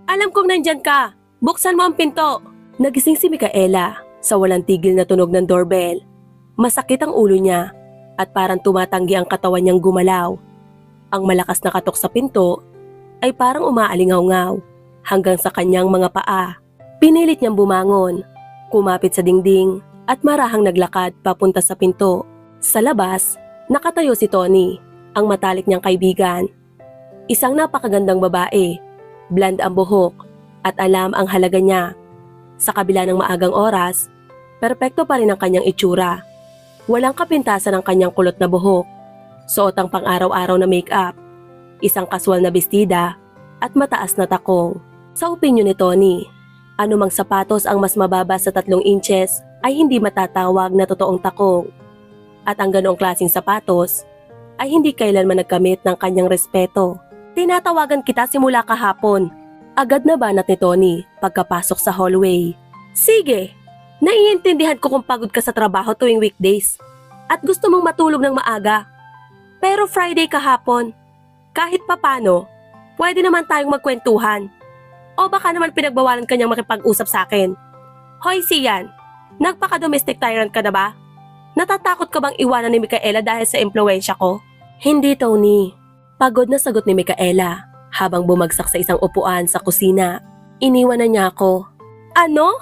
Alam kong nandyan ka. Buksan mo ang pinto. Nagising si Micaela sa walang tigil na tunog ng doorbell. Masakit ang ulo niya at parang tumatanggi ang katawan niyang gumalaw. Ang malakas na katok sa pinto ay parang umaalingaw-ngaw hanggang sa kanyang mga paa. Pinilit niyang bumangon, kumapit sa dingding at marahang naglakad papunta sa pinto. Sa labas, nakatayo si Tony, ang matalik niyang kaibigan. Isang napakagandang babae, blonde ang buhok at alam ang halaga niya. Sa kabila ng maagang oras, perpekto pa rin ang kanyang itsura. Walang kapintasan ang kanyang kulot na buhok, suot ang pang-araw-araw na make-up, isang kaswal na bestida at mataas na takong. Sa opinyon ni Tony, anumang sapatos ang mas mababa sa 3 inches ay hindi matatawag na totoong takong. At ang ganoong klaseng sapatos ay hindi kailanman nagkamit ng kanyang respeto. Tinatawagan kita simula kahapon. Agad na banat ni Tony pagkapasok sa hallway. Sige, naiintindihan ko kung pagod ka sa trabaho tuwing weekdays at gusto mong matulog ng maaga. Pero Friday kahapon, kahit papano, pwede naman tayong magkwentuhan. O baka naman pinagbawalan kanyang makipag-usap sa akin. Hoy Sian, nagpaka-domestic tyrant ka na ba? Natatakot ka bang iwanan ni Micaela dahil sa impluwensya ko? Hindi, Tony. Pagod na sagot ni Micaela habang bumagsak sa isang upuan sa kusina. Iniwan na niya ako. Ano?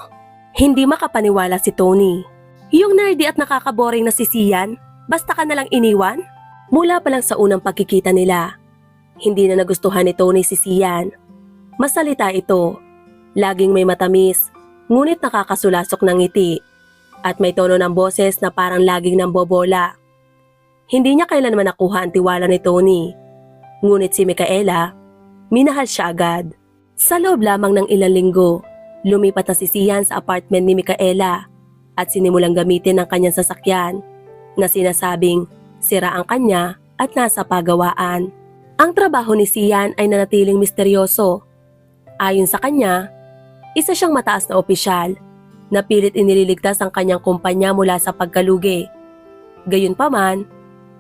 Hindi makapaniwala si Tony. Yung nerdy at nakakaboring na si Sian, basta ka nalang iniwan? Mula pa lang sa unang pagkikita nila, hindi na nagustuhan ni Tony si Sian. Masalita ito, laging may matamis, ngunit nakakasulasok ng ngiti, at may tono ng boses na parang laging nambobola. Hindi niya kailanman nakuha ang tiwala ni Tony, ngunit si Micaela, minahal siya agad. Sa loob lamang ng ilang linggo, lumipat na si Sian sa apartment ni Micaela at sinimulang gamitin ang kanyang sasakyan na sinasabing sira ang kanya at nasa pagawaan. Ang trabaho ni Sian ay nanatiling misteryoso. Ayon sa kanya, isa siyang mataas na opisyal na pilit inililigtas ang kanyang kumpanya mula sa pagkalugi. Gayunpaman,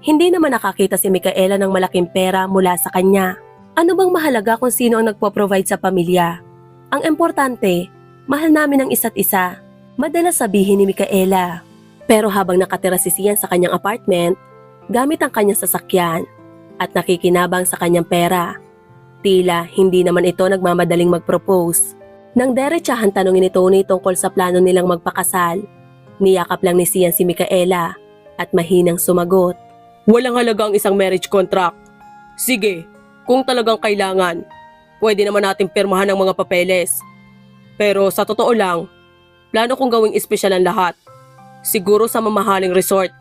hindi naman nakakita si Micaela ng malaking pera mula sa kanya. Ano bang mahalaga kung sino ang nagpo-provide sa pamilya? Ang importante, mahal namin ang isa't isa. Madalas sabihin ni Micaela. Pero habang nakatira si Sian sa kanyang apartment, gamit ang kanyang sasakyan at nakikinabang sa kanyang pera, tila hindi naman ito nagmamadaling mag-propose. Nang derechahan tanongin ni Tony tungkol sa plano nilang magpakasal, niyakap lang ni Sian si Micaela at mahinang sumagot. Walang halaga ang isang marriage contract. Sige, kung talagang kailangan, pwede naman natin pirmahan ng mga papeles. Pero sa totoo lang, plano kong gawing espesyal ang lahat. Siguro sa mamahaling resort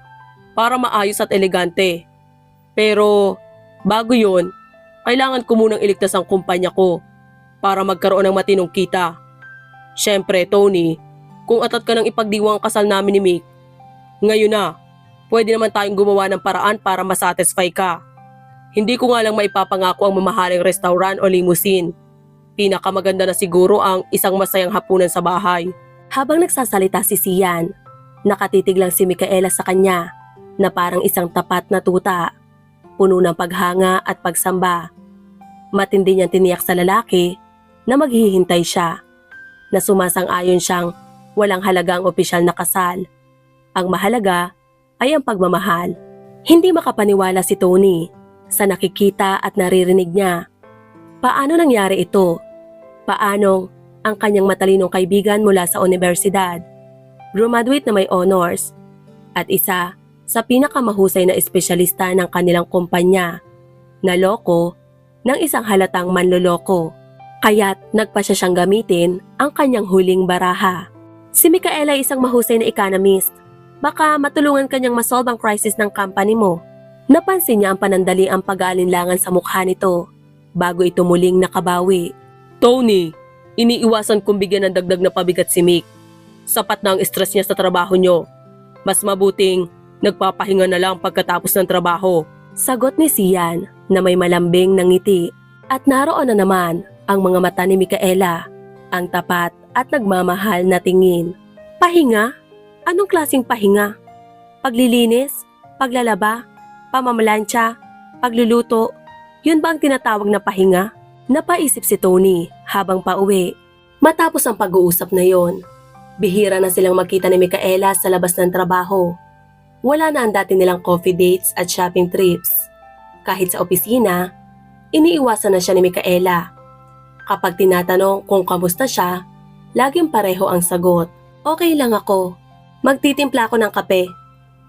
para maayos at elegante. Pero bago yun, kailangan ko munang iligtas ang kumpanya ko para magkaroon ng matinong kita. Siyempre, Tony, kung atat ka ng ipagdiwang ang kasal namin ni Mick, ngayon na, pwede naman tayong gumawa ng paraan para masatisfy ka. Hindi ko nga lang maipapangako ang mamahaling restaurant o limousine. Pinakamaganda na siguro ang isang masayang hapunan sa bahay. Habang nagsasalita si Sian, nakatitig lang si Micaela sa kanya na parang isang tapat na tuta, puno ng paghanga at pagsamba. Matindi niyang tiniyak sa lalaki na maghihintay siya, na sumasang-ayon siyang walang halaga ang opisyal na kasal. Ang mahalaga ay ang pagmamahal. Hindi makapaniwala si Tony sa nakikita at naririnig niya. Paano nangyari ito? Paanong ang kanyang matalinong kaibigan mula sa universidad, graduate na may honors, at isa sa pinakamahusay na espesyalista ng kanilang kumpanya, naloko ng isang halatang manloloko. Kaya't nagpa siya siyang gamitin ang kanyang huling baraha. Si Micaela ay isang mahusay na economist. Baka matulungan kanyang masolve ang crisis ng company mo. Napansin niya ang panandaliang pag-aalinlangan sa mukha nito bago ito muling nakabawi. Tony, iniiwasan kong bigyan ng dagdag na pabigat si Mick. Sapat na ang stress niya sa trabaho niyo. Mas mabuting nagpapahinga na lang pagkatapos ng trabaho. Sagot ni Sian na may malambing na ngiti. At naroon na naman ang mga mata ni Micaela, ang tapat at nagmamahal na tingin. Pahinga? Anong klaseng pahinga? Paglilinis? Paglalaba? Pamamalansya? Pagluluto? Yun ba ang tinatawag na pahinga? Napaisip si Tony habang pauwi. Matapos ang pag-uusap na yon, bihira na silang magkita ni Micaela sa labas ng trabaho. Wala na ang dati nilang coffee dates at shopping trips. Kahit sa opisina, iniiwasan na siya ni Micaela. Kapag tinatanong kung kamusta siya, laging pareho ang sagot. Okay lang ako. Magtitimpla ako ng kape.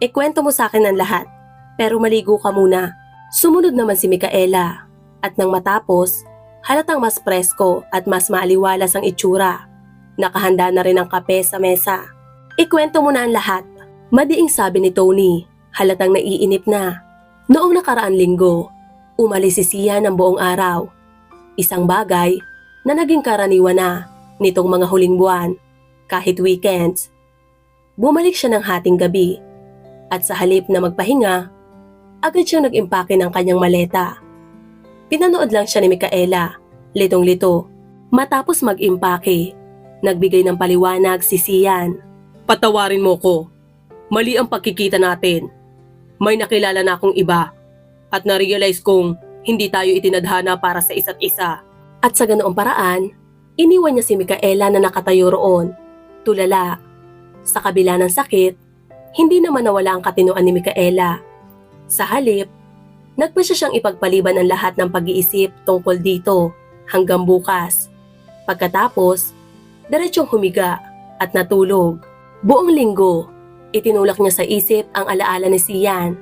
Ikwento mo sa akin ang lahat, pero maligo ka muna. Sumunod naman si Micaela at nang matapos, halatang mas presko at mas maaliwalas ang itsura. Nakahanda na rin ang kape sa mesa. Ikwento mo na ang lahat. Madiing sabi ni Tony, halatang naiinip na. Noong nakaraang linggo, umalis si Sian ng buong araw. Isang bagay na naging karaniwan na nitong mga huling buwan, kahit weekends. Bumalik siya ng hating gabi at sa halip na magpahinga, agad siyang nag-impake ng kanyang maleta. Pinanood lang siya ni Micaela, litong-lito. Matapos mag-impake, nagbigay ng paliwanag si Sian. Patawarin mo ko. Mali ang pagkikita natin. May nakilala na akong iba at na-realize kong hindi tayo itinadhana para sa isa't isa. At sa ganoong paraan, iniwan niya si Micaela na nakatayo roon, tulala. Sa kabila ng sakit, hindi naman nawala ang katinoan ni Micaela. Sa halip, nagpasya siyang ipagpaliban ang lahat ng pag-iisip tungkol dito hanggang bukas. Pagkatapos, diretsong humiga at natulog. Buong linggo, itinulak niya sa isip ang alaala ni Sian.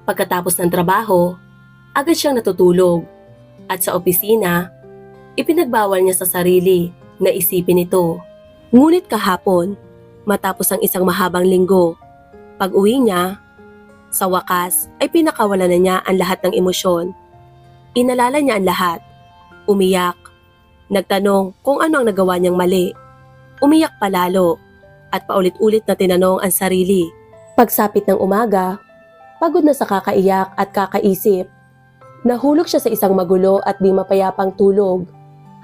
Pagkatapos ng trabaho, agad siyang natutulog. At sa opisina, ipinagbawal niya sa sarili na isipin ito. Ngunit kahapon, matapos ang isang mahabang linggo, pag-uwi niya, sa wakas ay pinakawalan na niya ang lahat ng emosyon. Inalala niya ang lahat. Umiyak. Nagtanong kung ano ang nagawa niyang mali. Umiyak palalo at paulit-ulit na tinanong ang sarili. Pagsapit ng umaga, pagod na sa kakaiyak at kakaisip. Nahulog siya sa isang magulo at di mapayapang tulog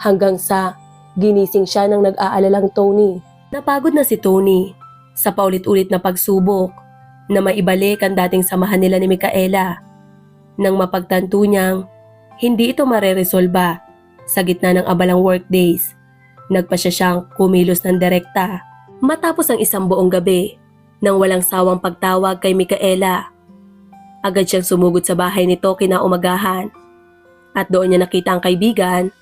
hanggang sa ginising siya ng nag-aalalang Tony. Napagod na si Tony sa paulit-ulit na pagsubok na maibalik ang dating samahan nila ni Micaela. Nang mapagtanto niyang hindi ito mareresolba sa gitna ng abalang workdays, nagpasya siyang kumilos ng direkta. Matapos ang isang buong gabi nang walang sawang pagtawag kay Micaela, agad siyang sumugod sa bahay nito kinaumagahan at doon niya nakita ang kaibigan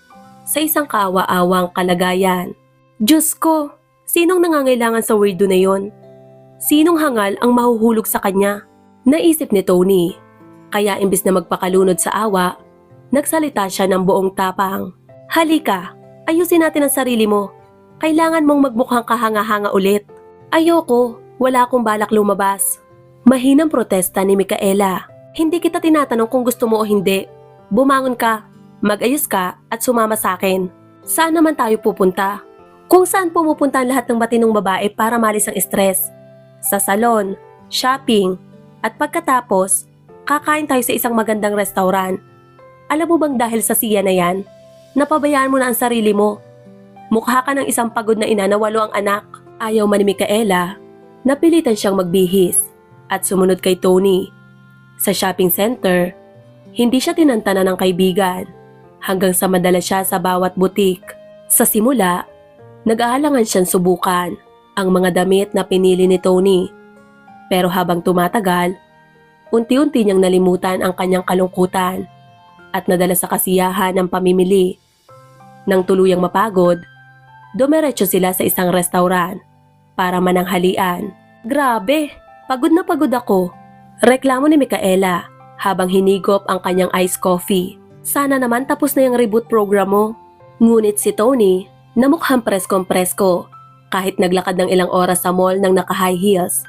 sa isang kaawa-awang kalagayan. Diyos ko, sinong nangangailangan sa weirdo na yon? Sinong hangal ang mahuhulog sa kanya? Naisip ni Tony, kaya imbis na magpakalunod sa awa, nagsalita siya ng buong tapang. Halika, ayusin natin ang sarili mo. Kailangan mong magmukhang kahanga-hanga ulit. Ayoko, wala akong balak lumabas. Mahinang protesta ni Micaela. Hindi kita tinatanong kung gusto mo o hindi. Bumangon ka, mag-ayos ka at sumama sa akin. Saan naman tayo pupunta? Kung saan pumupunta ang lahat ng matinong babae para malis ang stress. Sa salon, shopping, at pagkatapos, kakain tayo sa isang magandang restaurant. Alam mo bang dahil sa siya na yan, napabayaan mo na ang sarili mo. Mukha ka ng isang pagod na ina na 8 ang anak. Ayaw man ni Micaela, napilitan siyang magbihis at sumunod kay Tony. Sa shopping center, hindi siya tinantanan ng kaibigan hanggang sa madala siya sa bawat butik. Sa simula, nag-aalangan siyang subukan ang mga damit na pinili ni Tony. Pero habang tumatagal, unti-unti niyang nalimutan ang kanyang kalungkutan at nadala sa kasiyahan ng pamimili. Nang tuluyang mapagod, dumiretso sila sa isang restaurant para mananghalian. Grabe, pagod na pagod ako. Reklamo ni Micaela habang hinigop ang kanyang iced coffee. Sana naman tapos na yung reboot program mo. Ngunit si Tony, na mukhang preskong-presko, kahit naglakad ng ilang oras sa mall ng naka-high heels,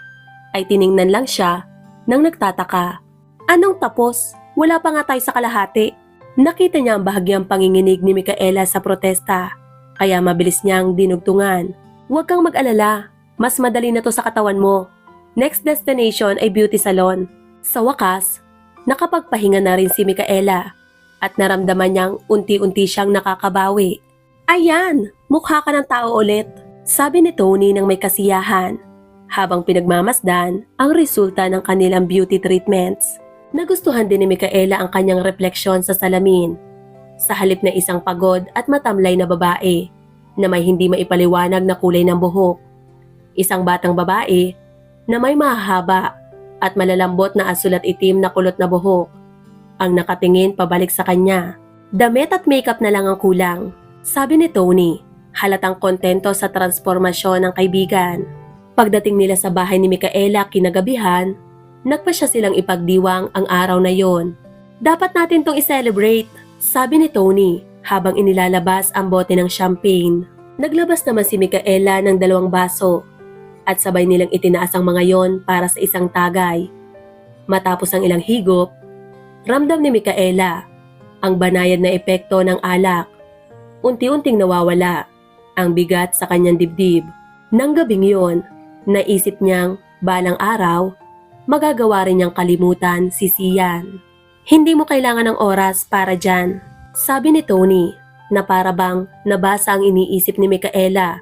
ay tiningnan lang siya nang nagtataka. Anong tapos? Wala pa nga tayo sa kalahati. Nakita niya ang bahagyang panginginig ni Micaela sa protesta, kaya mabilis niyang dinugtungan. Huwag kang mag-alala, mas madali na to sa katawan mo. Next destination ay beauty salon. Sa wakas, nakapagpahinga na rin si Micaela at naramdaman niyang unti-unti siyang nakakabawi. Ayan, mukha ka ng tao ulit, sabi ni Tony nang may kasiyahan, habang pinagmamasdan ang resulta ng kanilang beauty treatments. Nagustuhan din ni Micaela ang kanyang refleksyon sa salamin. Sa halip na isang pagod at matamlay na babae na may hindi maipaliwanag na kulay ng buhok. Isang batang babae na may mahahaba at malalambot na asul at itim na kulot na buhok ang nakatingin pabalik sa kanya. Damit at makeup na lang ang kulang, sabi ni Tony, halatang kontento sa transformasyon ng kaibigan. Pagdating nila sa bahay ni Micaela kinagabihan, nagpasya silang ipagdiwang ang araw na yon. Dapat natin tong i-celebrate, sabi ni Tony habang inilalabas ang bote ng champagne. Naglabas naman si Micaela ng 2 baso at sabay nilang itinaas ang mga yon para sa isang tagay. Matapos ang ilang higop, ramdam ni Micaela ang banayad na epekto ng alak. Unti-unting nawawala ang bigat sa kanyang dibdib. Nang gabing yon, naisip niyang balang araw, magagawa rin niyang kalimutan si Sian. Hindi mo kailangan ng oras para dyan, sabi ni Tony na para bang nabasa ang iniisip ni Micaela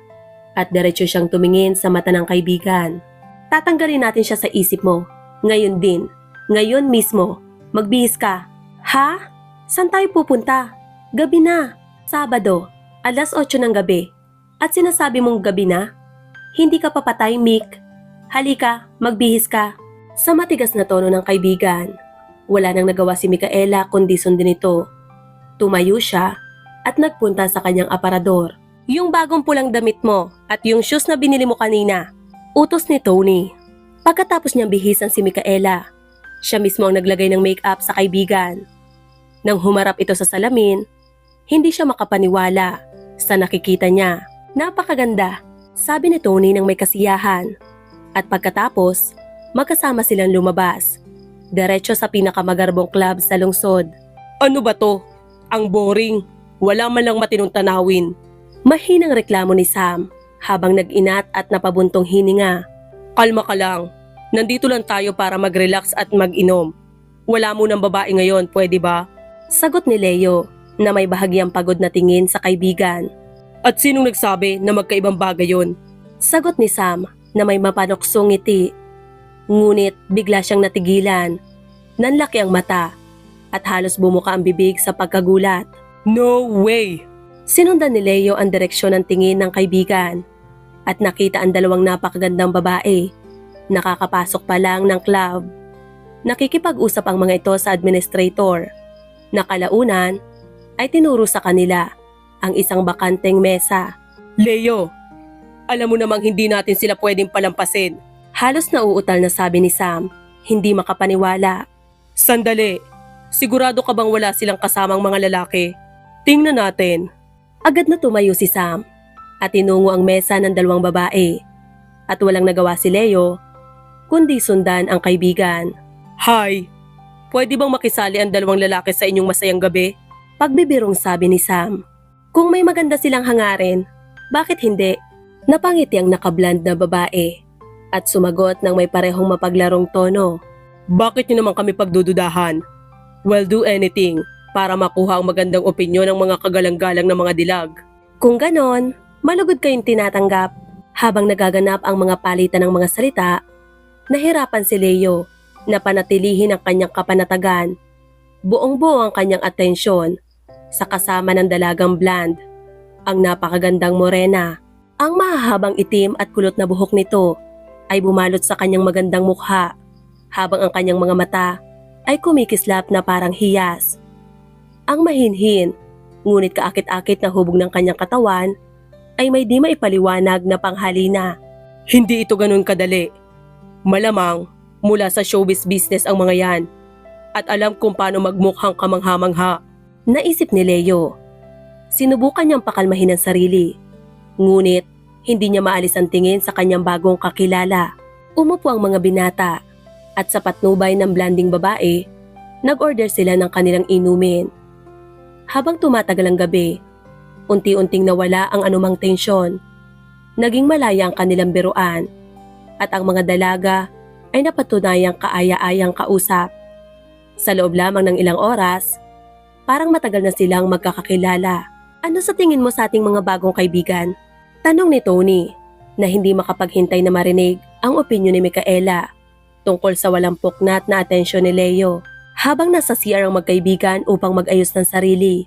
at diretso siyang tumingin sa mata ng kaibigan. Tatanggalin natin siya sa isip mo. Ngayon din. Ngayon mismo. Magbihis ka. Ha? Saan tayo pupunta? Gabi na. Sabado. 8:00 ng gabi. At sinasabi mong gabi na? Hindi ka papatay, Mick. Halika, magbihis ka. Sa matigas na tono ng kaibigan, wala nang nagawa si Micaela kundi sundin ito. Tumayo siya at nagpunta sa kanyang aparador. Yung bagong pulang damit mo at yung shoes na binili mo kanina, utos ni Tony. Pagkatapos niyang bihisan si Micaela, siya mismo ang naglagay ng make-up sa kaibigan. Nang humarap ito sa salamin, hindi siya makapaniwala sa nakikita niya. Napakaganda, sabi ni Tony nang may kasiyahan. At pagkatapos, magkasama silang lumabas. Diretso sa pinakamagarbong club sa lungsod. Ano ba to? Ang boring. Wala man lang matinong tanawin. Mahinang reklamo ni Sam habang nag-inat at napabuntong hininga. Kalma ka lang. Nandito lang tayo para mag-relax at mag-inom. Wala mo ng babae ngayon, pwede ba? Sagot ni Leo na may bahagyang pagod na tingin sa kaibigan. At sinong nagsabi na magkaibang bagay yon? Sagot ni Sam na may mapanoksong ngiti. Ngunit bigla siyang natigilan. Nanlaki ang mata at halos bumuka ang bibig sa pagkagulat. No way! Sinundan ni Leo ang direksyon ng tingin ng kaibigan at nakita ang 2 napakagandang babae. Nakakapasok pa lang ng club. Nakikipag-usap ang mga ito sa administrator. Nakalaunan ay tinuro sa kanila ang isang bakanteng mesa. Leo, alam mo namang hindi natin sila pwedeng palampasin. Halos nauutal na sabi ni Sam, hindi makapaniwala. Sandali, sigurado ka bang wala silang kasamang mga lalaki? Tingnan natin. Agad na tumayo si Sam at tinungo ang mesa ng 2 babae. At walang nagawa si Leo, kundi sundan ang kaibigan. Hi! Pwede bang makisali ang 2 lalaki sa inyong masayang gabi? Pagbibirong sabi ni Sam. Kung may maganda silang hangarin, bakit hindi? Napangiti ang nakablond na babae at sumagot ng may parehong mapaglarong tono. Bakit niyo naman kami pagdududahan? We'll do anything para makuha ang magandang opinyon ng mga kagalang-galang na mga dilag. Kung ganon, malugod kayong tinatanggap. Habang nagaganap ang mga palitan ng mga salita, nahirapan si Leo na panatilihin ang kanyang kapanatagan. Buong-buo ang kanyang atensyon sa kasama ng dalagang blonde, ang napakagandang morena. Ang mahahabang itim at kulot na buhok nito ay bumalot sa kanyang magandang mukha, habang ang kanyang mga mata ay kumikislap na parang hiyas. Ang mahinhin, ngunit kaakit-akit na hubog ng kanyang katawan ay may di maipaliwanag na panghalina. Hindi ito ganun kadali. Malamang mula sa showbiz business ang mga yan at alam kung paano magmukhang kamangha-mangha. Naisip ni Leo. Sinubukan niyang pakalmahin ang sarili. Ngunit hindi niya maalis ang tingin sa kanyang bagong kakilala. Umupo ang mga binata at sa patnubay ng blanding babae, nag-order sila ng kanilang inumin. Habang tumatagal ang gabi, unti-unting nawala ang anumang tensyon. Naging malaya ang kanilang biruan at ang mga dalaga ay napatunayang kaaya-ayang kausap. Sa loob lamang ng ilang oras, parang matagal na silang magkakakilala. Ano sa tingin mo sa ating mga bagong kaibigan? Tanong ni Tony na hindi makapaghintay na marinig ang opinyon ni Micaela tungkol sa walang puknat na atensyon ni Leo. Habang nasa CR ang magkaibigan upang mag-ayos ng sarili,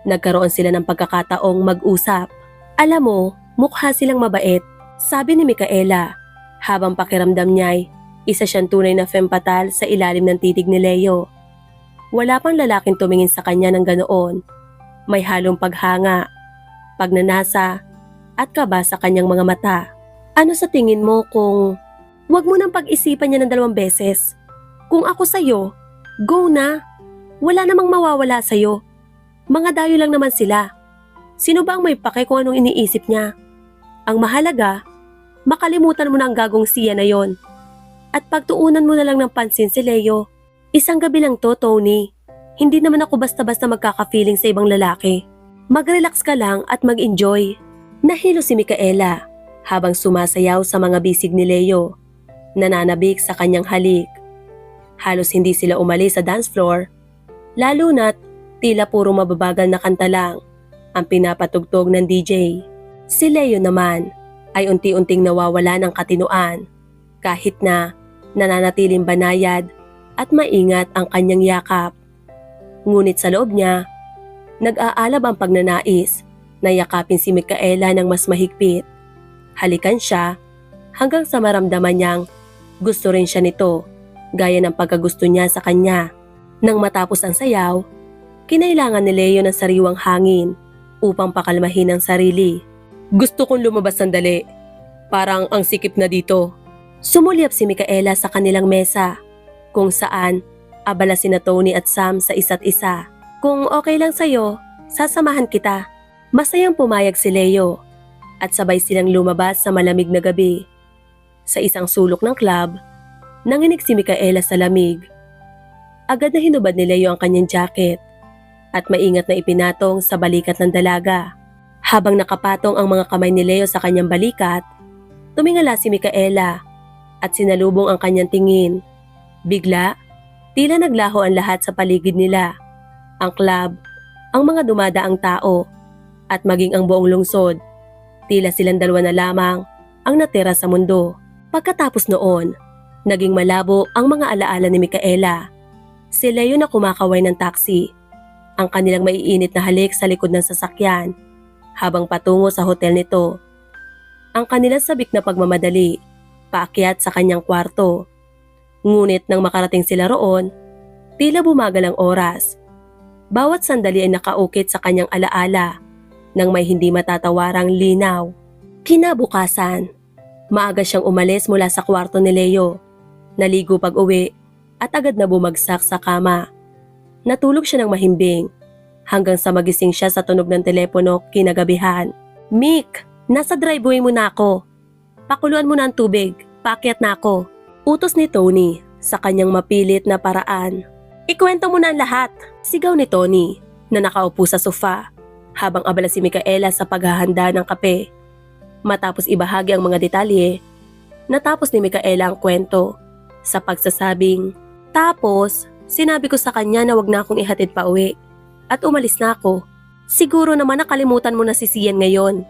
nagkaroon sila ng pagkakataong mag-usap. Alam mo, mukha silang mabait, sabi ni Micaela, habang pakiramdam niya'y isa siyang tunay na femme fatale sa ilalim ng titig ni Leo. Wala pang lalaking tumingin sa kanya ng ganoon. May halong paghanga, pagnanasa, at kaba sa kanyang mga mata. Ano sa tingin mo kung wag mo nang pag-isipan niya ng 2 beses? Kung ako sa'yo, go na. Wala namang mawawala sa'yo. Mga dayo lang naman sila. Sino ba ang may pake kung anong iniisip niya? Ang mahalaga, makalimutan mo na ang gagong siya na yon. At pagtuunan mo na lang ng pansin si Leo. Isang gabi lang to, Tony. Hindi naman ako basta-basta magkaka-feeling sa ibang lalaki. Mag-relax ka lang at mag-enjoy. Nahilo si Micaela habang sumasayaw sa mga bisig ni Leo. Nananabik sa kanyang halik. Halos hindi sila umalis sa dance floor. Lalo na't tila puro mababagal na kanta lang ang pinapatugtog ng DJ. Si Leo naman ay unti-unting nawawala ng katinuan kahit na nananatiling banayad at maingat ang kanyang yakap. Ngunit sa loob niya, nag-aalab ang pagnanais na yakapin si Micaela ng mas mahigpit. Halikan siya hanggang sa maramdaman niyang gusto rin siya nito gaya ng pagkagusto niya sa kanya. Nang matapos ang sayaw, kinailangan ni Leo ng sariwang hangin upang pakalmahin ang sarili. Gusto kong lumabas sandali. Parang ang sikip na dito. Sumulyap si Micaela sa kanilang mesa kung saan abala sina Tony at Sam sa isa't isa. Kung okay lang sa'yo, sasamahan kita. Masayang pumayag si Leo at sabay silang lumabas sa malamig na gabi. Sa isang sulok ng club, nanginig si Micaela sa lamig. Agad na hinubad ni Leo ang kanyang jacket at maingat na ipinatong sa balikat ng dalaga. Habang nakapatong ang mga kamay ni Leo sa kanyang balikat, tumingala si Micaela at sinalubong ang kanyang tingin. Bigla, tila naglaho ang lahat sa paligid nila. Ang club, ang mga dumadaang tao, at maging ang buong lungsod. Tila silang dalawa na lamang ang natira sa mundo. Pagkatapos noon, naging malabo ang mga alaala ni Micaela. Si Leo na kumakaway ng taxi, ang kanilang maiinit na halik sa likod ng sasakyan, habang patungo sa hotel nito. Ang kanilang sabik na pagmamadali, paakyat sa kanyang kwarto. Ngunit nang makarating sila roon, tila bumagal ang oras. Bawat sandali ay nakaukit sa kanyang alaala nang may hindi matatawarang linaw. Kinabukasan, maaga siyang umalis mula sa kwarto ni Leo. Naligo pag-uwi at agad na bumagsak sa kama. Natulog siya ng mahimbing hanggang sa magising siya sa tunog ng telepono kinagabihan. Mick, nasa driveway mo na ako. Pakuluan mo na ang tubig, paakyat na ako. Utos ni Tony sa kanyang mapilit na paraan. Ikwento mo na ang lahat, sigaw ni Tony na nakaupo sa sofa habang abala si Micaela sa paghahanda ng kape. Matapos ibahagi ang mga detalye, natapos ni Micaela ang kwento sa pagsasabing, tapos sinabi ko sa kanya na wag na akong ihatid pa uwi at umalis na ako. Siguro naman nakalimutan mo na si Sian ngayon.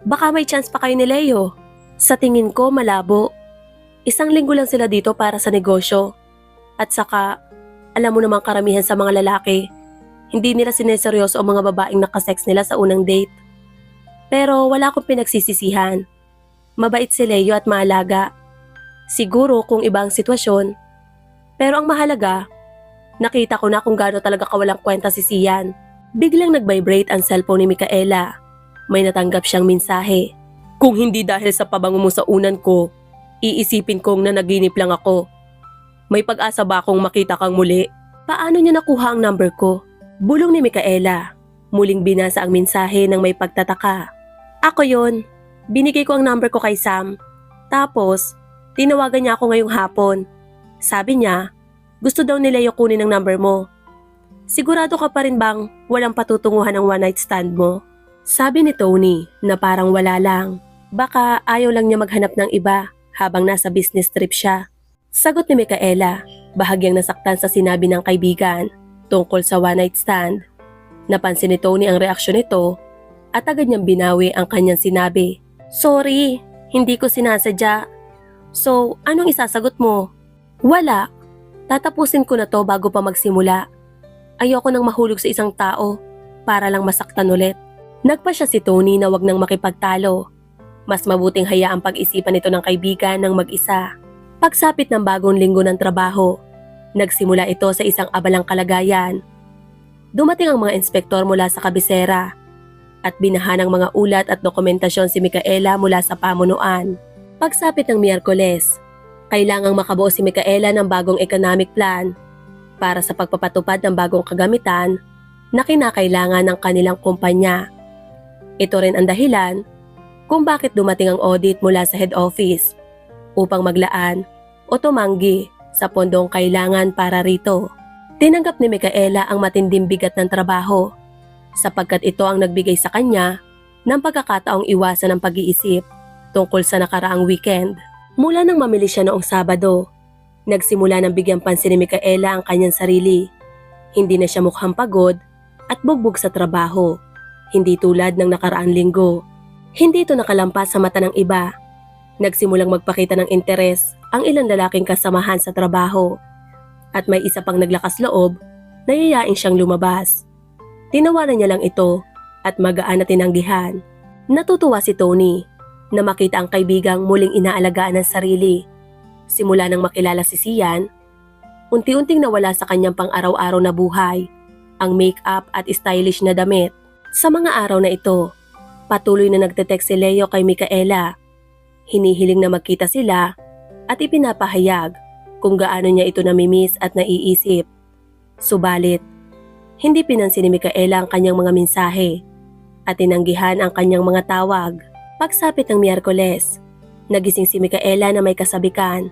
Baka may chance pa kayo ni Leo. Sa tingin ko malabo. 1 linggo lang sila dito para sa negosyo. At saka, alam mo namang karamihan sa mga lalaki, hindi nila sineseryoso ang mga babaeng nakasex nila sa unang date. Pero wala akong pinagsisisihan. Mabait si Leo at maalaga. Siguro kung iba ang sitwasyon. Pero ang mahalaga, nakita ko na kung gaano talaga kawalang kwenta si Sian. Biglang nag-vibrate ang cellphone ni Micaela. May natanggap siyang mensahe. Kung hindi dahil sa pabango mo sa unan ko, iisipin kong nanaginip lang ako. May pag-asa ba akong makita kang muli? Paano niya nakuha ang number ko? Bulong ni Micaela. Muling binasa ang mensahe ng may pagtataka. Ako yon. Binigay ko ang number ko kay Sam. Tapos, tinawagan niya ako ngayong hapon. Sabi niya, gusto daw ni Leo kunin ang number mo. Sigurado ka pa rin bang walang patutunguhan ng one night stand mo? Sabi ni Tony na parang wala lang. Baka ayaw lang niya maghanap ng iba habang nasa business trip siya. Sagot ni Micaela, bahagyang nasaktan sa sinabi ng kaibigan tungkol sa one night stand. Napansin ni Tony ang reaksyon nito at agad niyang binawi ang kanyang sinabi. Sorry, hindi ko sinasadya. So, anong isasagot mo? Wala. Tatapusin ko na to bago pa magsimula. Ayoko nang mahulog sa isang tao para lang masaktan ulit. Nagpasya si Tony na wag nang makipagtalo. Mas mabuting hayaang pag-isipan ito ng kaibigan ng mag-isa. Pagsapit ng bagong linggo ng trabaho, nagsimula ito sa isang abalang kalagayan. Dumating ang mga inspektor mula sa kabisera at binahan ng mga ulat at dokumentasyon si Micaela mula sa pamunuan. Pagsapit ng Miyerkules, kailangang makabuo si Micaela ng bagong economic plan para sa pagpapatupad ng bagong kagamitan na kinakailangan ng kanilang kumpanya. Ito rin ang dahilan kung bakit dumating ang audit mula sa head office upang maglaan o tumanggi sa pondong kailangan para rito. Tinanggap ni Micaela ang matinding bigat ng trabaho sapagkat ito ang nagbigay sa kanya ng pagkakataong iwasan ang pag-iisip tungkol sa nakaraang weekend. Mula nang mamili siya noong Sabado, nagsimula ng bigyang pansin ni Micaela ang kanyang sarili. Hindi na siya mukhang pagod at bugbog sa trabaho, hindi tulad ng nakaraang linggo. Hindi ito nakalampas sa mata ng iba. Nagsimulang magpakita ng interes ang ilang lalaking kasamahan sa trabaho. At may isa pang naglakas loob na yayain siyang lumabas. Tinawanan niya lang ito at magaan na tinanggihan. Natutuwa si Tony na makita ang kaibigang muling inaalagaan ng sarili. Simula nang makilala si Sian, unti-unting nawala sa kanyang pang-araw-araw na buhay ang make-up at stylish na damit. Sa mga araw na ito, patuloy na nagte-text si Leo kay Micaela. Hinihiling na magkita sila at ipinapahayag kung gaano niya ito namimiss at naiisip. Subalit, hindi pinansin ni Micaela ang kanyang mga mensahe at tinanggihan ang kanyang mga tawag. Pagsapit ng Miyerkules, nagising si Micaela na may kasabikan.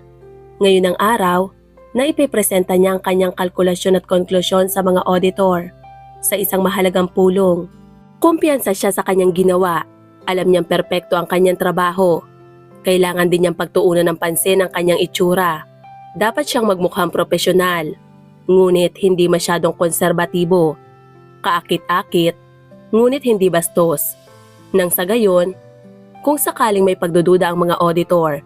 Ngayon ang araw na ipipresenta niya ang kanyang kalkulasyon at konklusyon sa mga auditor sa isang mahalagang pulong. Kumpiyansa siya sa kanyang ginawa. Alam niyang perpekto ang kanyang trabaho. Kailangan din niyang pagtuunan ng pansin ang kanyang itsura. Dapat siyang magmukhang propesyonal, ngunit hindi masyadong konserbatibo. Kaakit-akit, ngunit hindi bastos. Nang sa gayon, kung sakaling may pagdududa ang mga auditor,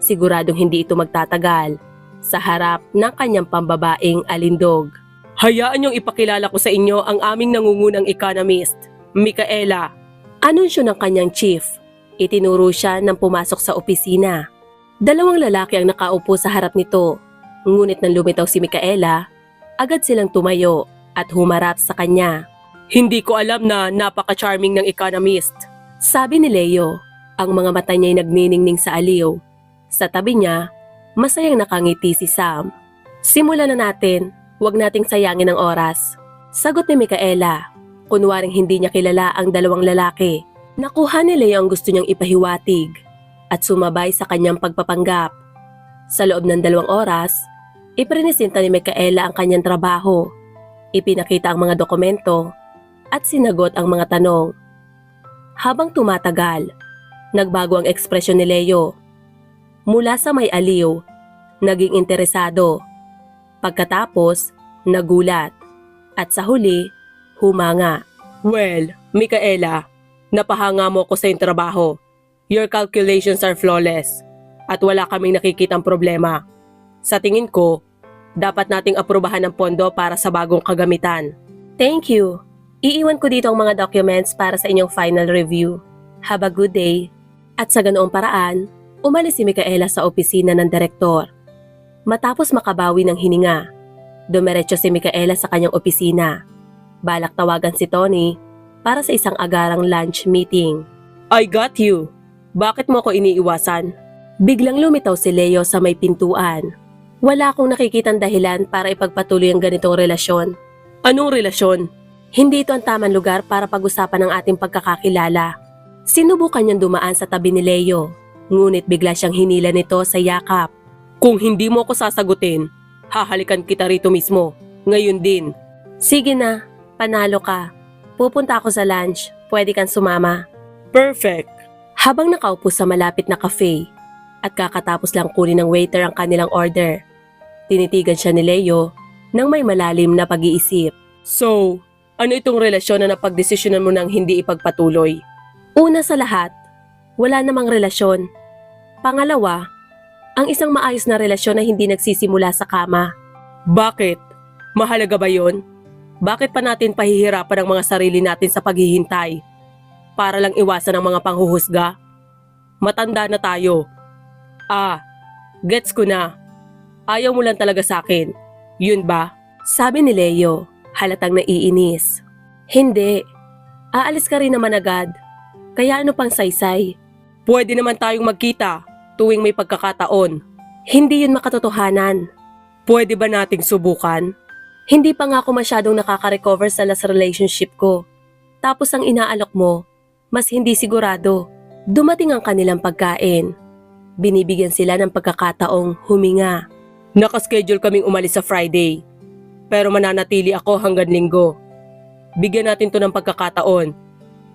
siguradong hindi ito magtatagal sa harap ng kanyang pambabaing alindog. Hayaan niyong ipakilala ko sa inyo ang aming nangungunang economist, Micaela. Anunsyo ng kanyang chief. Itinuro siya nang pumasok sa opisina. Dalawang lalaki ang nakaupo sa harap nito, ngunit nang lumitaw si Micaela, agad silang tumayo at humarap sa kanya. Hindi ko alam na napaka-charming ng economist, sabi ni Leo. Ang mga mata niya'y nagniningning sa aliw. Sa tabi niya, masayang nakangiti si Sam. Simulan na natin, huwag nating sayangin ang oras. Sagot ni Micaela, kunwaring hindi niya kilala ang dalawang lalaki. Nakuha ni Leo ang gusto niyang ipahiwatig at sumabay sa kanyang pagpapanggap. Sa loob ng 2 oras, iprinisinta ni Micaela ang kanyang trabaho, ipinakita ang mga dokumento at sinagot ang mga tanong. Habang tumatagal, nagbago ang ekspresyon ni Leo. Mula sa may aliw, naging interesado. Pagkatapos, nagulat. At sa huli, humanga. Well, Micaela, napahanga mo ko sa iyong trabaho. Your calculations are flawless at wala kaming nakikitang problema. Sa tingin ko, dapat nating aprubahan ng pondo para sa bagong kagamitan. Thank you. Iiwan ko dito ang mga documents para sa inyong final review. Have a good day. At sa ganoong paraan, umalis si Micaela sa opisina ng direktor. Matapos makabawi ng hininga, dumiretso si Micaela sa kanyang opisina. Balak tawagan si Tony para sa isang agarang lunch meeting. I got you. Bakit mo ako iniiwasan? Biglang lumitaw si Leo sa may pintuan. Wala akong nakikitang dahilan para ipagpatuloy ang ganitong relasyon. Anong relasyon? Hindi ito ang tamang lugar para pag-usapan ang ating pagkakakilala. Sinubukan niyang dumaan sa tabi ni Leo, ngunit bigla siyang hinila nito sa yakap. Kung hindi mo ako sasagutin, hahalikan kita rito mismo. Ngayon din. Sige na, panalo ka. Pupunta ako sa lunch. Pwede kang sumama. Perfect. Habang nakaupo sa malapit na cafe at kakatapos lang kunin ng waiter ang kanilang order, tinitigan siya ni Leo nang may malalim na pag-iisip. So, ano itong relasyon na napagdesisyonan mo nang hindi ipagpatuloy? Una sa lahat, wala namang relasyon. Pangalawa, ang isang maayos na relasyon na hindi nagsisimula sa kama. Bakit? Mahalaga ba yon? Bakit pa natin pahihirapan ang mga sarili natin sa paghihintay? Para lang iwasan ang mga panghuhusga? Matanda na tayo. Gets ko na. Ayaw mo lang talaga sa akin. Yun ba? Sabi ni Leo, halatang naiinis. Hindi. Aalis ka rin naman agad. Kaya ano pang saysay? Pwede naman tayong magkita tuwing may pagkakataon. Hindi yun makatotohanan. Pwede ba nating subukan? Hindi pa nga ako masyadong nakaka-recover sa last relationship ko. Tapos ang inaalok mo, mas hindi sigurado. Dumating ang kanilang pagkain. Binibigyan sila ng pagkakataong huminga. Nakaschedule kaming umalis sa Friday. Pero mananatili ako hanggang Linggo. Bigyan natin to ng pagkakataon.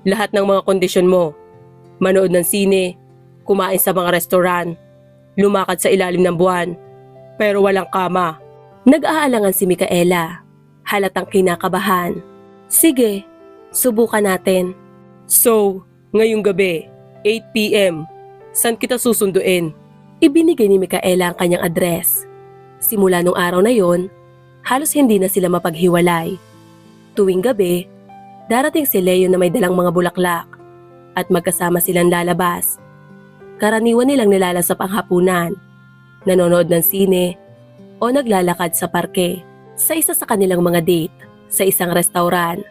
Lahat ng mga kondisyon mo. Manood ng sine, kumain sa mga restaurant, lumakad sa ilalim ng buwan, pero walang kama. Nag-aalangan si Micaela, halatang kinakabahan. Sige, subukan natin. So, ngayong gabi, 8 p.m., saan kita susunduin? Ibinigay ni Micaela ang kanyang address. Simula nung araw na yon, halos hindi na sila mapaghiwalay. Tuwing gabi, darating si Leo na may dalang mga bulaklak at magkasama silang lalabas. Karaniwan nilang nilalasap ang hapunan, nanonood ng sine, o naglalakad sa parke. Sa isa sa kanilang mga date, sa isang restaurant,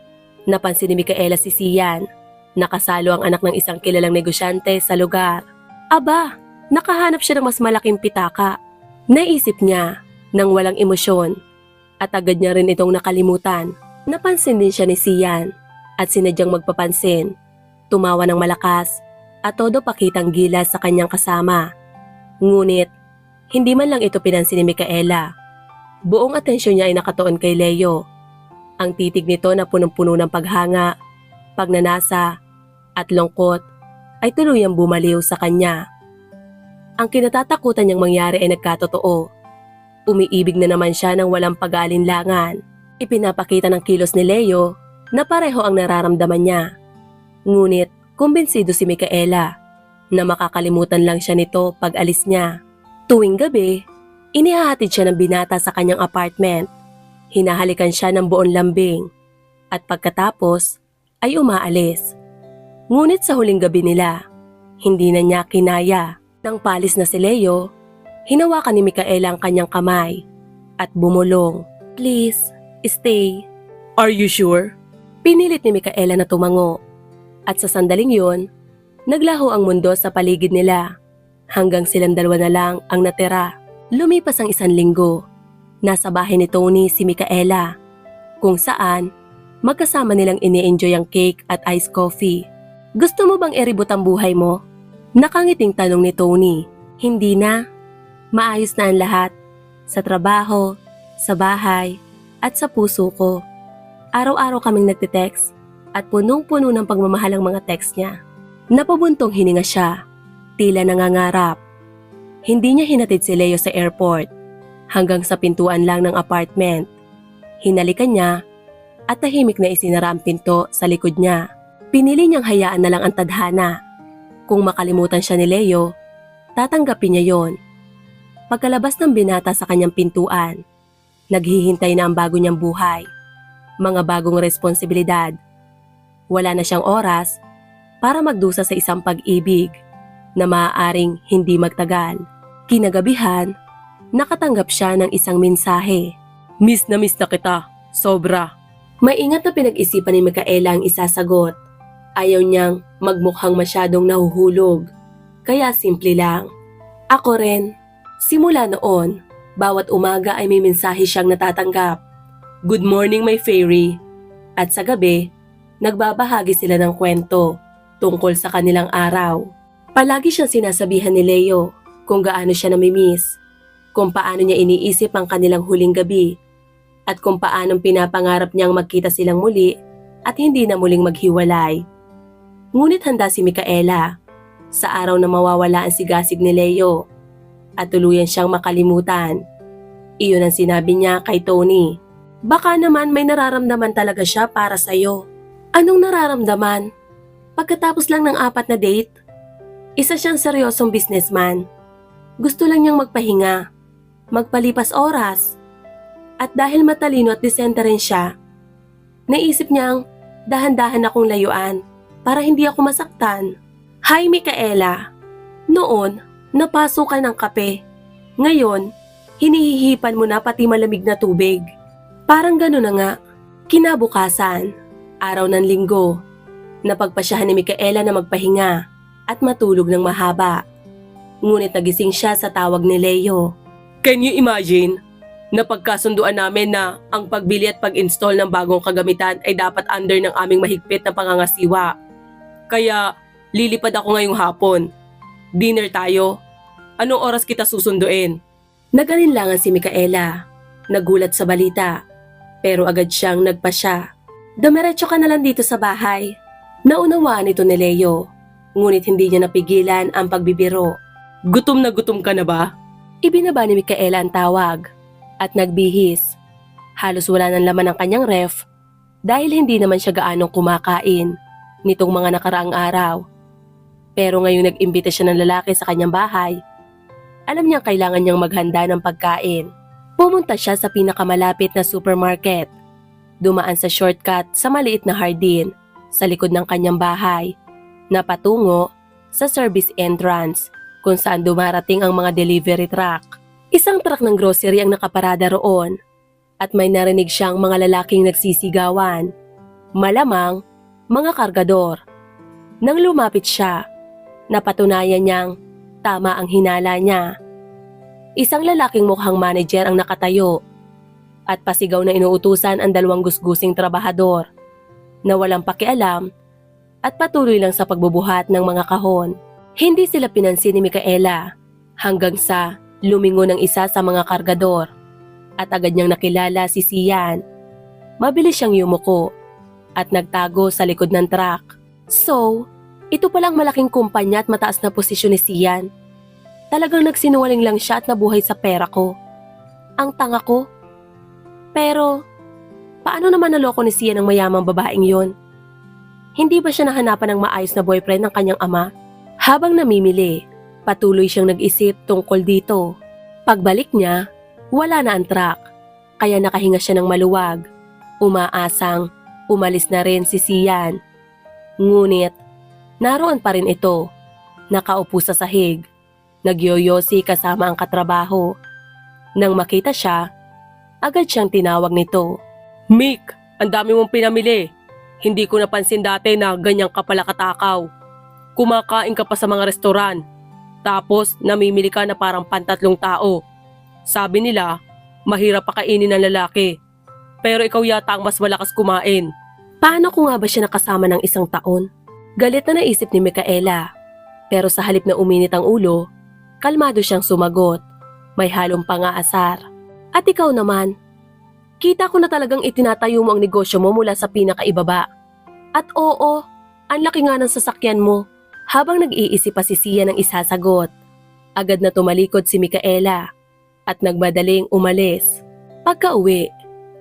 napansin ni Micaela si Sian. Nakasalo ang anak ng isang kilalang negosyante sa lugar. Aba, nakahanap siya ng mas malaking pitaka. Naisip niya nang walang emosyon at agad niya rin itong nakalimutan. Napansin din siya ni Sian at sinadyang magpapansin. Tumawa ng malakas at todo pakitang gilas sa kanyang kasama. Ngunit, hindi man lang ito pinansin ni Micaela. Buong atensyon niya ay nakatuon kay Leo. Ang titig nito na punong-puno ng paghanga, pagnanasa, at lungkot ay tuluyang bumaliw sa kanya. Ang kinatatakutan niyang mangyari ay nagkatotoo. Umiibig na naman siya ng walang pag-aalinlangan. Ipinapakita ng kilos ni Leo na pareho ang nararamdaman niya. Ngunit, kumbinsido si Micaela na makakalimutan lang siya nito pag alis niya. Tuwing gabi, inihahatid siya ng binata sa kanyang apartment. Hinahalikan siya ng buong lambing at pagkatapos ay umaalis. Ngunit sa huling gabi nila, hindi na niya kinaya. Nang palis na si Leo, hinawakan ni Micaela ang kanyang kamay at bumulong. Please, stay. Are you sure? Pinilit ni Micaela na tumango. At sa sandaling yon, naglaho ang mundo sa paligid nila. Hanggang silang dalawa na lang ang natira. Lumipas ang 1 linggo. Nasa bahay ni Tony si Micaela, kung saan magkasama nilang ini-enjoy ang cake at iced coffee. Gusto mo bang i-reboot ang buhay mo? Nakangiting tanong ni Tony. Hindi na. Maayos na ang lahat. Sa trabaho, sa bahay, at sa puso ko. Araw-araw kaming nagtitext at punong-puno ng pagmamahal ang mga text niya. Napabuntong hininga siya. Tila nangangarap. Hindi niya hinatid si Leo sa airport. Hanggang sa pintuan lang ng apartment. Hinalikan niya at tahimik na isinara ang pinto sa likod niya. Pinili niyang hayaan na lang ang tadhana. Kung makalimutan siya ni Leo, tatanggapin niya yon. Pagkalabas ng binata sa kanyang pintuan, naghihintay na ang bago niyang buhay. Mga bagong responsibilidad. Wala na siyang oras para magdusa sa isang pag-ibig na maaaring hindi magtagal. Kinagabihan, nakatanggap siya ng isang mensahe. Miss na kita, sobra. Maingat na pinag-isipan ni Micaela ang isasagot. Ayaw niyang magmukhang masyadong nahuhulog. Kaya simple lang. Ako rin. Simula noon, bawat umaga ay may mensahe siyang natatanggap. Good morning my fairy. At sa gabi, nagbabahagi sila ng kwento tungkol sa kanilang araw. Palagi siyang sinasabihan ni Leo kung gaano siya namimiss, kung paano niya iniisip ang kanilang huling gabi, at kung paanong pinapangarap niyang magkita silang muli at hindi na muling maghiwalay. Ngunit handa si Micaela sa araw na mawawala ang sigasig ni Leo at tuluyan siyang makalimutan. Iyon ang sinabi niya kay Tony. Baka naman may nararamdaman talaga siya para sa'yo. Anong nararamdaman? Pagkatapos lang ng 4 na date? Isa siyang seryosong businessman. Gusto lang niyang magpahinga, magpalipas oras. At dahil matalino at disente rin siya, naisip niyang dahan-dahan akong layuan para hindi ako masaktan. Hi Micaela! Noon, napasukan ng kape. Ngayon, hinihihipan mo na pati malamig na tubig. Parang gano'n na nga. Kinabukasan, araw ng linggo, napagpasyahan ni Micaela na magpahinga at matulog ng mahaba. Ngunit nagising siya sa tawag ni Leo. Can you imagine? Napagkasunduan namin na ang pagbili at pag-install ng bagong kagamitan ay dapat under ng aming mahigpit na pangangasiwa. Kaya lilipad ako ngayong hapon. Dinner tayo. Anong oras kita susunduin? Nag-alinlangan si Micaela. Nagulat sa balita. Pero agad siyang nagpasya. Dumiretso ka na lang dito sa bahay. Naunawaan ito ni Leo. Ngunit hindi niya napigilan ang pagbibiro. Gutom na gutom ka na ba? Ibinaba ni Micaela ang tawag at nagbihis. Halos wala ng laman ang kanyang ref dahil hindi naman siya gaanong kumakain nitong mga nakaraang araw. Pero ngayong nag-imbita siya ng lalaki sa kanyang bahay, alam niyang kailangan niyang maghanda ng pagkain. Pumunta siya sa pinakamalapit na supermarket. Dumaan sa shortcut sa maliit na hardin sa likod ng kanyang bahay na patungo sa service entrance kung saan dumarating ang mga delivery truck. Isang truck ng grocery ang nakaparada roon at may narinig siyang mga lalaking nagsisigawan. Malamang mga kargador. Nang lumapit siya, napatunayan niyang tama ang hinala niya. Isang lalaking mukhang manager ang nakatayo at pasigaw na inuutusan ang dalawang gusgusing trabahador na walang pakialam at patuloy lang sa pagbubuhat ng mga kahon. Hindi sila pinansin ni Micaela hanggang sa lumingon ang isa sa mga kargador at agad niyang nakilala si Sian. Mabilis siyang yumuko at nagtago sa likod ng truck. So, ito palang malaking kumpanya at mataas na posisyon ni Sian. Talagang nagsinungaling lang siya at nabuhay sa pera ko. Ang tanga ko. Pero, paano naman naloko ni Sian ang mayamang babaeng yon? Hindi ba siya nahanapan ng maayos na boyfriend ng kanyang ama? Habang namimili, patuloy siyang nag-isip tungkol dito. Pagbalik niya, wala na ang truck, kaya nakahinga siya ng maluwag. Umaasang umalis na rin si Sian. Ngunit, naroon pa rin ito, nakaupo sa sahig. Nagyoyosi kasama ang katrabaho. Nang makita siya, agad siyang tinawag nito. Mick, ang dami mong pinamili. Hindi ko napansin dati na ganyang ka pala katakaw. Kumakain ka pa sa mga restoran. Tapos namimili ka na parang pantatlong tao. Sabi nila, mahirap pakainin ng lalaki. Pero ikaw yata ang mas malakas kumain. Paano ko nga ba siya nakasama ng isang taon? Galit na naisip ni Micaela. Pero sa halip na uminit ang ulo, kalmado siyang sumagot. May halong pangaasar. At ikaw naman, kita ko na talagang itinatayo mo ang negosyo mo mula sa pinakaibaba. At oo, ang laki nga ng sasakyan mo. Habang nag-iisip pa si Sian ng isasagot, agad na tumalikod si Micaela at nagmadaling umalis. Pagka-uwi,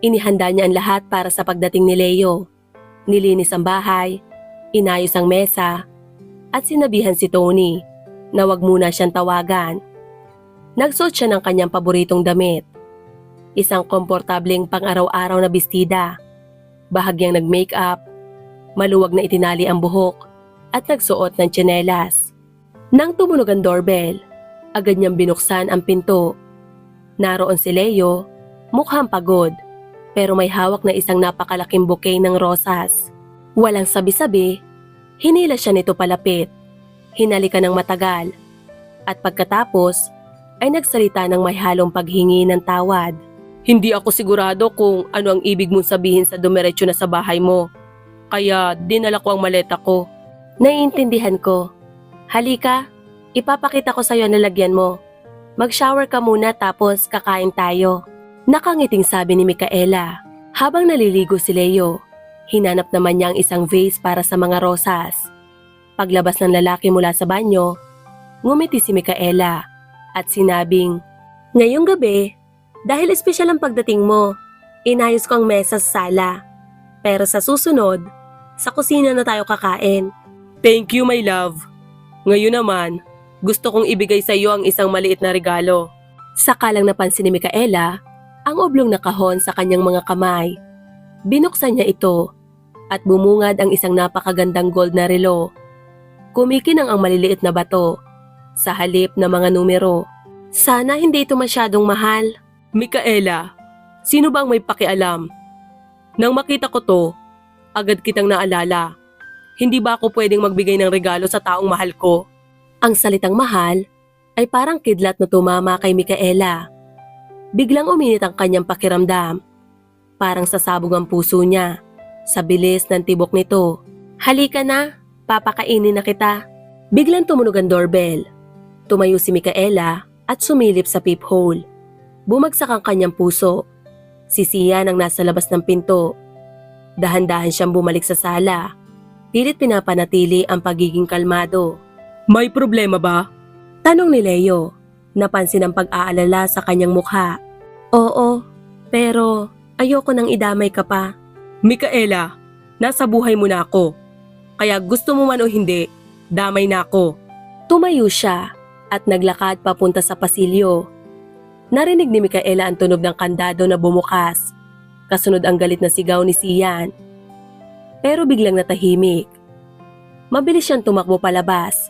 inihanda niya ang lahat para sa pagdating ni Leo. Nilinis ang bahay, inayos ang mesa, at sinabihan si Tony na wag muna siyang tawagan. Nagsuot siya ng kanyang paboritong damit. Isang komportableng pang-araw-araw na bestida, bahagyang nag-makeup, maluwag na itinali ang buhok, at nagsuot ng tsinelas. Nang tumunog ang doorbell, agad niyang binuksan ang pinto. Naroon si Leo, mukhang pagod, pero may hawak na isang napakalaking bouquet ng rosas. Walang sabi-sabi, hinila siya nito palapit. Hinalikan ng matagal, at pagkatapos ay nagsalita ng may halong paghingi ng tawad. Hindi ako sigurado kung ano ang ibig mong sabihin sa dumiretso na sa bahay mo, kaya dinala ko ang maleta ko. Naiintindihan ko. Halika, ipapakita ko sa'yo ang lalagyan mo. Mag-shower ka muna tapos kakain tayo. Nakangiting sabi ni Micaela. Habang naliligo si Leo, hinanap naman niya ang isang vase para sa mga rosas. Paglabas ng lalaki mula sa banyo, ngumiti si Micaela at sinabing, ngayong gabi, dahil espesyal ang pagdating mo, inayos ko ang mesa sa sala. Pero sa susunod, sa kusina na tayo kakain. Thank you, my love. Ngayon naman, gusto kong ibigay sa iyo ang isang maliit na regalo. Saka lang napansin ni Micaela ang oblong na kahon sa kanyang mga kamay. Binuksan niya ito at bumungad ang isang napakagandang gold na relo. Kumikinang ang maliliit na bato sa halip na mga numero. Sana hindi ito masyadong mahal. Micaela, sino bang may pakialam? Nang makita ko to, agad kitang naalala. Hindi ba ako pwedeng magbigay ng regalo sa taong mahal ko? Ang salitang mahal ay parang kidlat na tumama kay Micaela. Biglang uminit ang kanyang pakiramdam. Parang sasabog ang puso niya sa bilis ng tibok nito. Halika na, papakainin na kita. Biglang tumunog ang doorbell. Tumayo si Micaela at sumilip sa peephole. Bumagsak ang kanyang puso. Si Sian ang nasa labas ng pinto. Dahan-dahan siyang bumalik sa sala. Pilit pinapanatili ang pagiging kalmado. May problema ba? Tanong ni Leo. Napansin ang pag-aalala sa kanyang mukha. Oo, pero ayoko nang idamay ka pa. Micaela, nasa buhay mo na ako. Kaya gusto mo man o hindi, damay na ako. Tumayo siya at naglakad papunta sa pasilyo. Narinig ni Micaela ang tunog ng kandado na bumukas. Kasunod ang galit na sigaw ni Sian. Pero biglang natahimik. Mabilis siyang tumakbo palabas.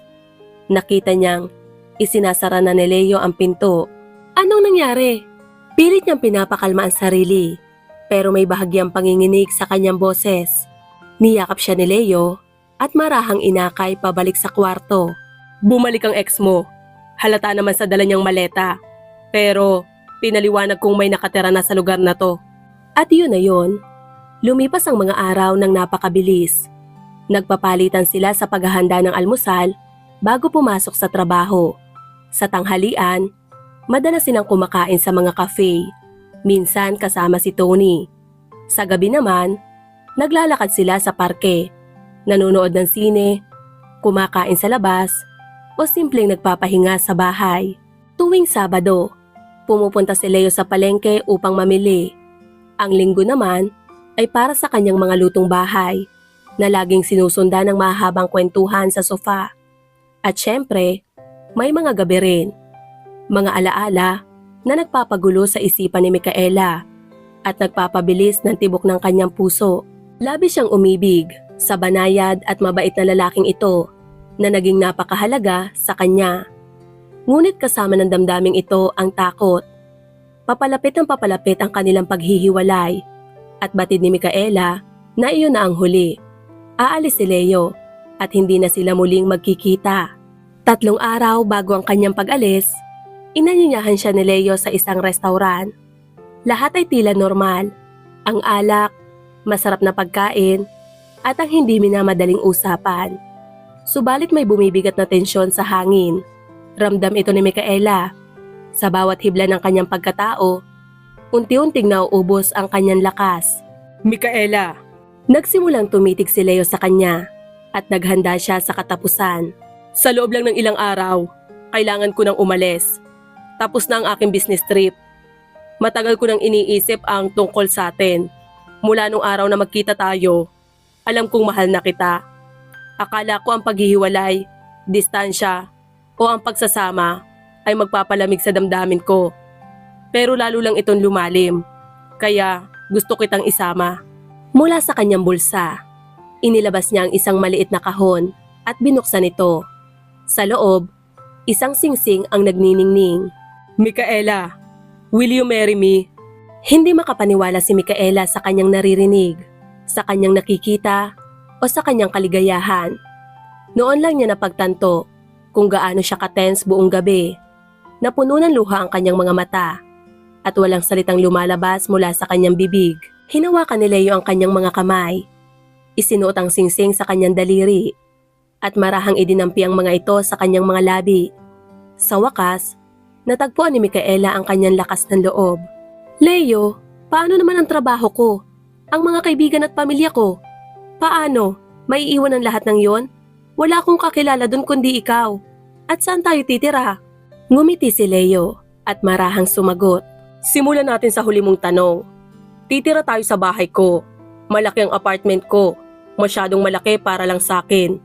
Nakita niyang isinasara na ni Leo ang pinto. Anong nangyari? Pilit niyang pinapakalma ang sarili. Pero may bahagyang panginginig sa kanyang boses. Niyakap siya ni Leo at marahang inakay pabalik sa kwarto. Bumalik ang ex mo. Halata naman sa dala niyang maleta. Pero pinaliwanag kong may nakatira na sa lugar na to. At yun na yun. Lumipas ang mga araw ng napakabilis. Nagpapalitan sila sa paghahanda ng almusal bago pumasok sa trabaho. Sa tanghalian, madalas silang kumakain sa mga cafe. Minsan kasama si Tony. Sa gabi naman, naglalakad sila sa parke, nanonood ng sine, kumakain sa labas, o simpleng nagpapahinga sa bahay. Tuwing Sabado, pumupunta si Leo sa palengke upang mamili. Ang Linggo naman ay para sa kanyang mga lutong bahay na laging sinusundan ng mahabang kwentuhan sa sofa. At syempre, may mga gabi rin. Mga alaala na nagpapagulo sa isipan ni Micaela at nagpapabilis ng tibok ng kanyang puso. Labis siyang umibig sa banayad at mabait na lalaking ito na naging napakahalaga sa kanya. Ngunit kasama ng damdaming ito ang takot. Papalapit ng papalapit ang kanilang paghihiwalay at batid ni Micaela na iyon na ang huli. Aalis si Leo at hindi na sila muling magkikita. 3 araw bago ang kanyang pag-alis, inanyayahan siya ni Leo sa isang restaurant. Lahat ay tila normal. Ang alak, masarap na pagkain, at ang hindi minamadaling usapan. Subalit may bumibigat na tensyon sa hangin. Ramdam ito ni Micaela. Sa bawat hibla ng kanyang pagkatao, unti-unting nauubos ang kanyang lakas. Micaela! Nagsimulang tumitig si Leo sa kanya at naghanda siya sa katapusan. Sa loob lang ng ilang araw, kailangan ko nang umalis. Tapos na ang aking business trip. Matagal ko nang iniisip ang tungkol sa atin. Mula nung araw na magkita tayo, alam kong mahal na kita. Akala ko ang paghihiwalay, distansya, o ang pagsasama ay magpapalamig sa damdamin ko. Pero lalo lang itong lumalim. Kaya gusto kitang isama. Mula sa kanyang bulsa, inilabas niya ang isang maliit na kahon at binuksan ito. Sa loob, isang singsing ang nagniningning. Micaela, will you marry me? Hindi makapaniwala si Micaela sa kanyang naririnig, sa kanyang nakikita, o sa kanyang kaligayahan. Noon lang niya napagtanto kung gaano siya ka-tense buong gabi. Napuno ng luha ang kanyang mga mata at walang salitang lumalabas mula sa kanyang bibig. Hinawakan ni Leo ang kanyang mga kamay. Isinuot ang singsing sa kanyang daliri at marahang idinampi ang mga ito sa kanyang mga labi. Sa wakas, natagpuan ni Micaela ang kanyang lakas ng loob. Leo, paano naman ang trabaho ko? Ang mga kaibigan at pamilya ko? Paano? Maiiwan ang lahat ng yon? Wala akong kakilala dun kundi ikaw. At saan tayo titira? Ngumiti si Leo at marahang sumagot. Simulan natin sa huli mong tanong. Titira tayo sa bahay ko. Malaki ang apartment ko. Masyadong malaki para lang sa akin.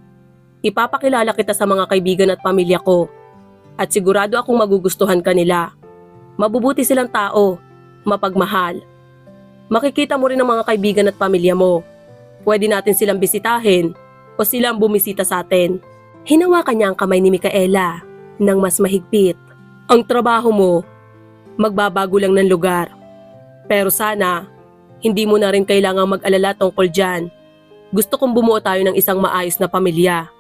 Ipapakilala kita sa mga kaibigan at pamilya ko. At sigurado akong magugustuhan ka nila. Mabubuti silang tao mapagmahal. Makikita mo rin ang mga kaibigan at pamilya mo. Pwede natin silang bisitahin o silang bumisita sa atin. Hinawakan niya ang kamay ni Micaela nang mas mahigpit. Ang trabaho mo, magbabago lang ng lugar. Pero sana, hindi mo na rin kailangang mag-alala tungkol dyan. Gusto kong bumuo tayo ng isang maayos na pamilya.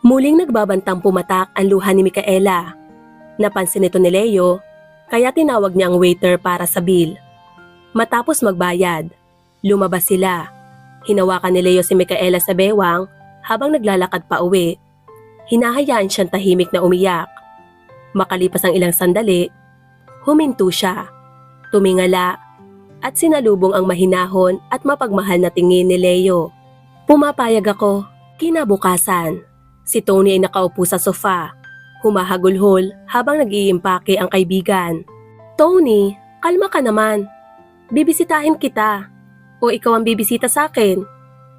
Muling nagbabantang pumatak ang luha ni Micaela. Napansin ito ni Leo, kaya tinawag niya ang waiter para sa bill. Matapos magbayad, lumabas sila. Hinawakan ni Leo si Micaela sa bewang habang naglalakad pa uwi. Hinahayaan siyang tahimik na umiyak. Makalipas ang ilang sandali, huminto siya, tumingala, at sinalubong ang mahinahon at mapagmahal na tingin ni Leo. Pumapayag ako. Kinabukasan, si Tony ay nakaupo sa sofa, humahagulhol habang nag-iimpake ang kaibigan. Tony, kalma ka naman. Bibisitahin kita. O ikaw ang bibisita sa akin.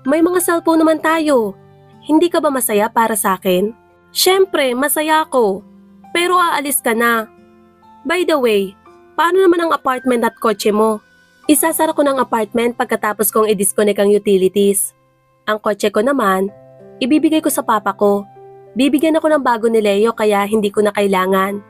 May mga cellphone naman tayo. Hindi ka ba masaya para sa akin? Siyempre, masaya ako. Pero aalis ka na. By the way, paano naman ang apartment at kotse mo? Isasara ko ng apartment pagkatapos kong i-disconnect ang utilities. Ang kotse ko naman, ibibigay ko sa papa ko. Bibigyan ako ng bago ni Leo kaya hindi ko na kailangan.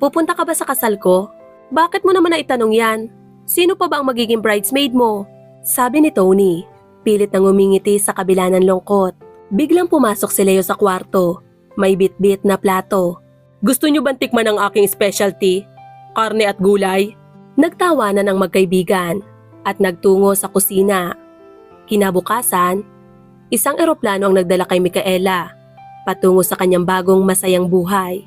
Pupunta ka ba sa kasal ko? Bakit mo naman naitanong yan? Sino pa ba ang magiging bridesmaid mo? Sabi ni Tony, pilit nang umingiti sa kabila ng lungkot. Biglang pumasok si Leo sa kwarto. May bit-bit na plato. Gusto niyo bang tikman ang aking specialty? Karne at gulay? Nagtawanan ang magkaibigan at nagtungo sa kusina. Kinabukasan, isang eroplano ang nagdala kay Micaela patungo sa kanyang bagong masayang buhay.